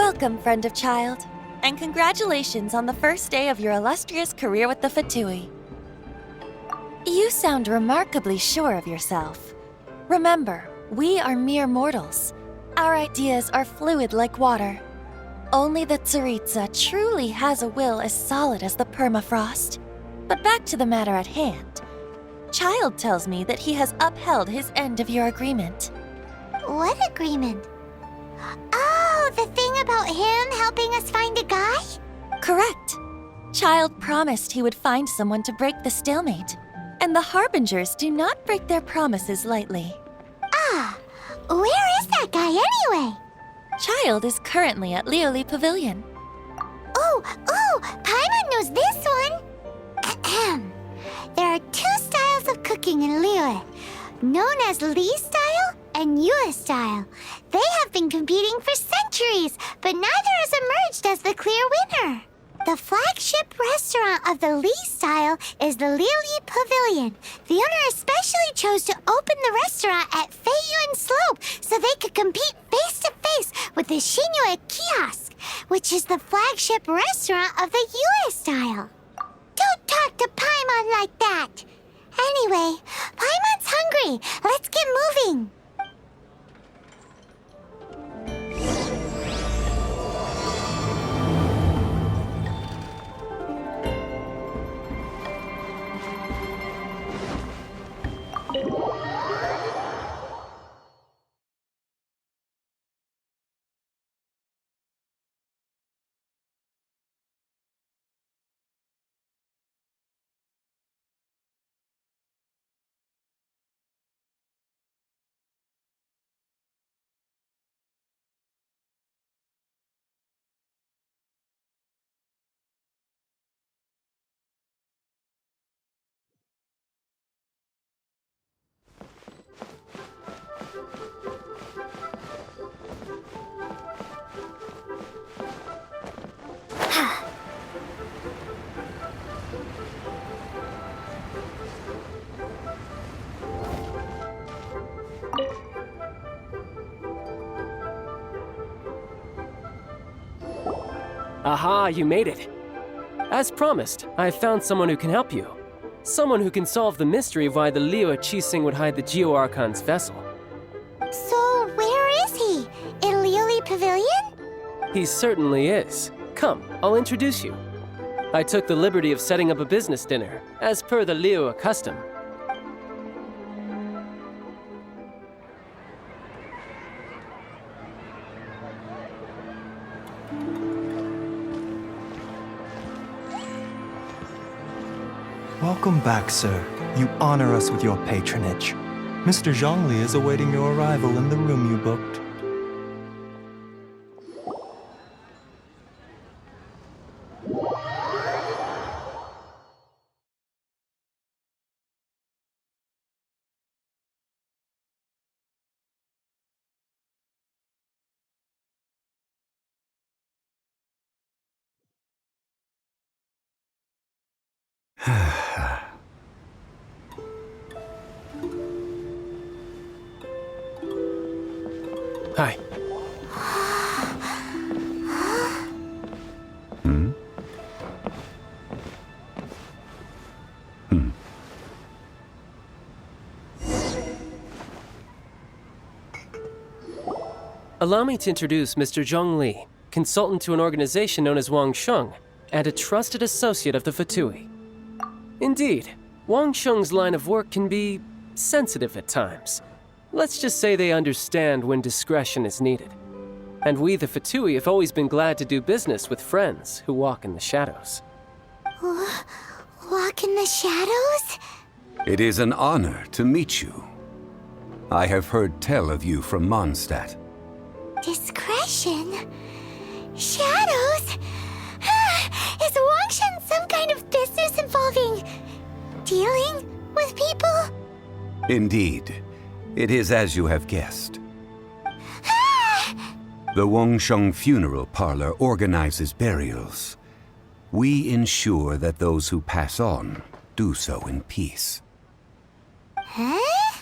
Welcome, friend of child, and congratulations on the first day of your illustrious career with the Fatui. You sound remarkably sure of yourself. Remember, we are mere mortals. Our ideas are fluid like water. Only the Tsaritsa truly has a will as solid as the permafrost. But back to the matter at hand. Child tells me that he has upheld his end of your agreement. What agreement? Oh, the thing about him helping us find a guy? Correct. Child promised he would find someone to break the stalemate. And the Harbingers do not break their promises lightly. Ah, where is that guy anyway? Child is currently at Lioli Pavilion. Oh, Paimon knows this one. Ahem. There are two styles of cooking in Lioli, known as Li style and Yue style. They have been competing for centuries, but neither has emerged as the clear winner. The flagship restaurant of the Li style is the Lioli Pavilion. The owner especially chose to open the restaurant at Feiyuan Slope so they could compete face-to-face with the Shinyue Kiosk, which is the flagship restaurant of the Yue style. Don't talk to Paimon like that! Anyway, Paimon's hungry. Let's get moving. Aha, you made it. As promised, I have found someone who can help you. Someone who can solve the mystery of why the Liu Qixing would hide the Geo Archon's vessel. So, where is he? In Lioli Pavilion? He certainly is. Come, I'll introduce you. I took the liberty of setting up a business dinner, as per the Liu custom. Welcome back, sir. You honor us with your patronage. Mr. Zhongli is awaiting your arrival in the room you booked. Hi. Allow me to introduce Mr. Zhong Li, consultant to an organization known as Wang Sheng, and a trusted associate of the Fatui. Indeed, Wang Sheng's line of work can be sensitive at times. Let's just say they understand when discretion is needed. And we, the Fatui, have always been glad to do business with friends who walk in the shadows. Walk in the shadows? It is an honor to meet you. I have heard tell of you from Mondstadt. Discretion? Shadows? Is Wang Shen some kind of business involving dealing with people? Indeed. It is as you have guessed. The Wangsheng Funeral Parlor organizes burials. We ensure that those who pass on do so in peace. Huh?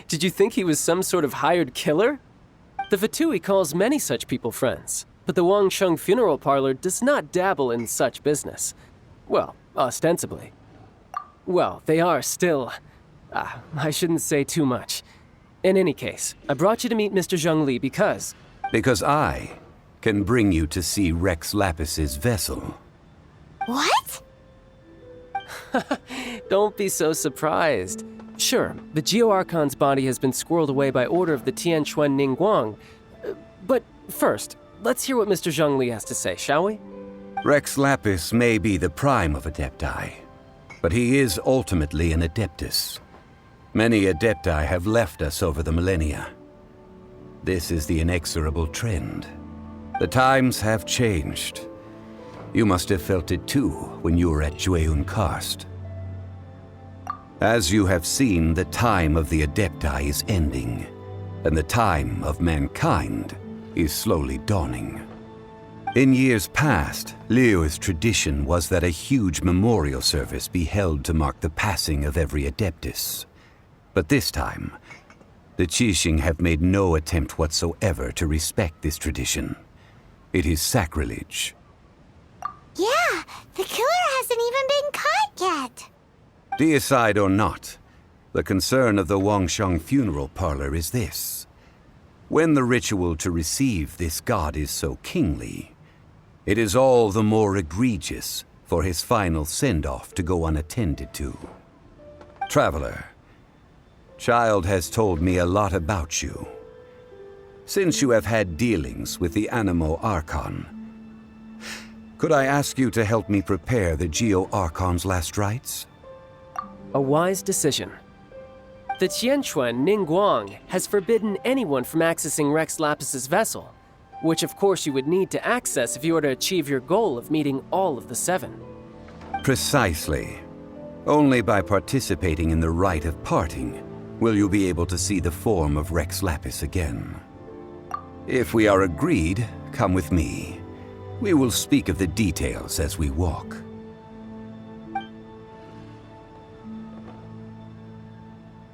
Did you think he was some sort of hired killer? The Fatui calls many such people friends, but the Wangsheng Funeral Parlor does not dabble in such business. Well, ostensibly. Well, they are still... I shouldn't say too much. In any case, I brought you to meet Mr. Zhongli because... Because I can bring you to see Rex Lapis's vessel. What? Don't be so surprised. Sure, the Geo-Archon's body has been squirreled away by order of the Tianquan Ningguang. But first, let's hear what Mr. Zhongli has to say, shall we? Rex Lapis may be the prime of Adepti, but he is ultimately an Adeptus. Many Adepti have left us over the millennia. This is the inexorable trend. The times have changed. You must have felt it too when you were at Jueyun Karst. As you have seen, the time of the Adepti is ending, and the time of mankind is slowly dawning. In years past, Liyue's tradition was that a huge memorial service be held to mark the passing of every Adeptus. But this time, the Qixing have made no attempt whatsoever to respect this tradition. It is sacrilege. Yeah, the killer hasn't even been caught yet. Deicide or not, the concern of the Wangsheng Funeral Parlor is this. When the ritual to receive this god is so kingly, it is all the more egregious for his final send-off to go unattended to. Traveler, Child has told me a lot about you. Since you have had dealings with the Animo Archon, could I ask you to help me prepare the Geo-Archon's last rites? A wise decision. The Tianquan Ningguang has forbidden anyone from accessing Rex Lapis's vessel, which of course you would need to access if you were to achieve your goal of meeting all of the seven. Precisely. Only by participating in the rite of parting will you be able to see the form of Rex Lapis again. If we are agreed, come with me. We will speak of the details as we walk.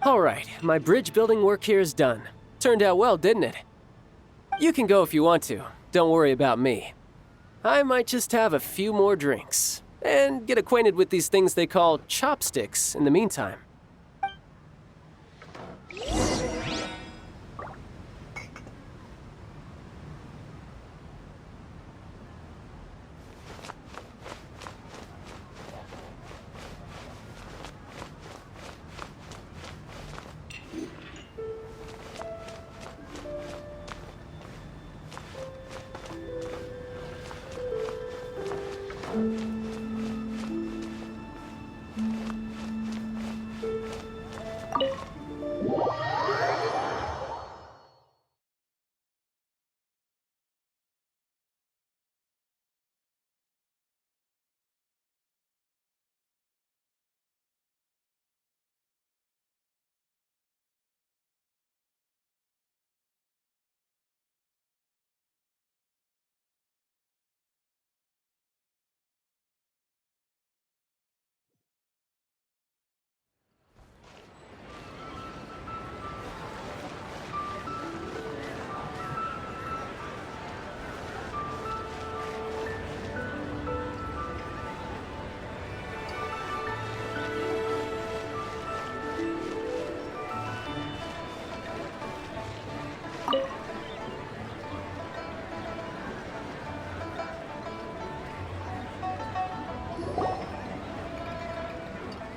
All right, my bridge building work here is done. Turned out well, didn't it? You can go if you want to. Don't worry about me. I might just have a few more drinks and get acquainted with these things they call chopsticks in the meantime.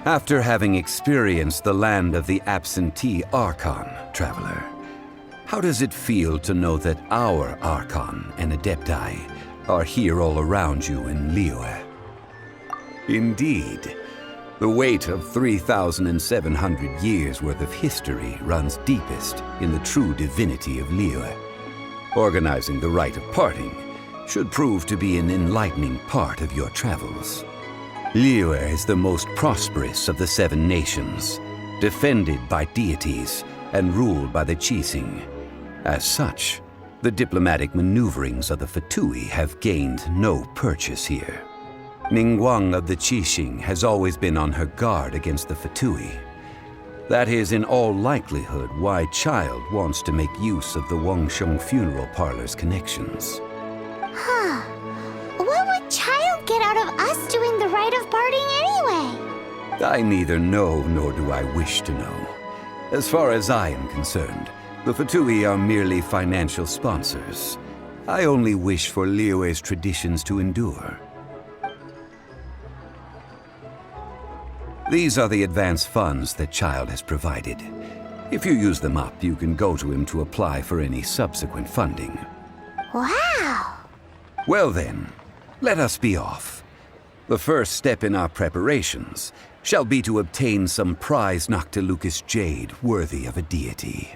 After having experienced the land of the absentee Archon, Traveler, how does it feel to know that our Archon and Adepti are here all around you in Liyue? Indeed, the weight of 3,700 years' worth of history runs deepest in the true divinity of Liyue. Organizing the rite of parting should prove to be an enlightening part of your travels. Liyue is the most prosperous of the seven nations, defended by deities and ruled by the Qixing. As such, the diplomatic maneuverings of the Fatui have gained no purchase here. Ningguang of the Qixing has always been on her guard against the Fatui. That is in all likelihood why Child wants to make use of the Wangsheng funeral parlor's connections. Huh. What would Child get out of us doing the rite of parting anyway? I neither know nor do I wish to know. As far as I am concerned, the Fatui are merely financial sponsors. I only wish for Liyue's traditions to endure. These are the advance funds that Child has provided. If you use them up, you can go to him to apply for any subsequent funding. Wow! Well then, let us be off. The first step in our preparations shall be to obtain some prize Noctilucous jade worthy of a deity.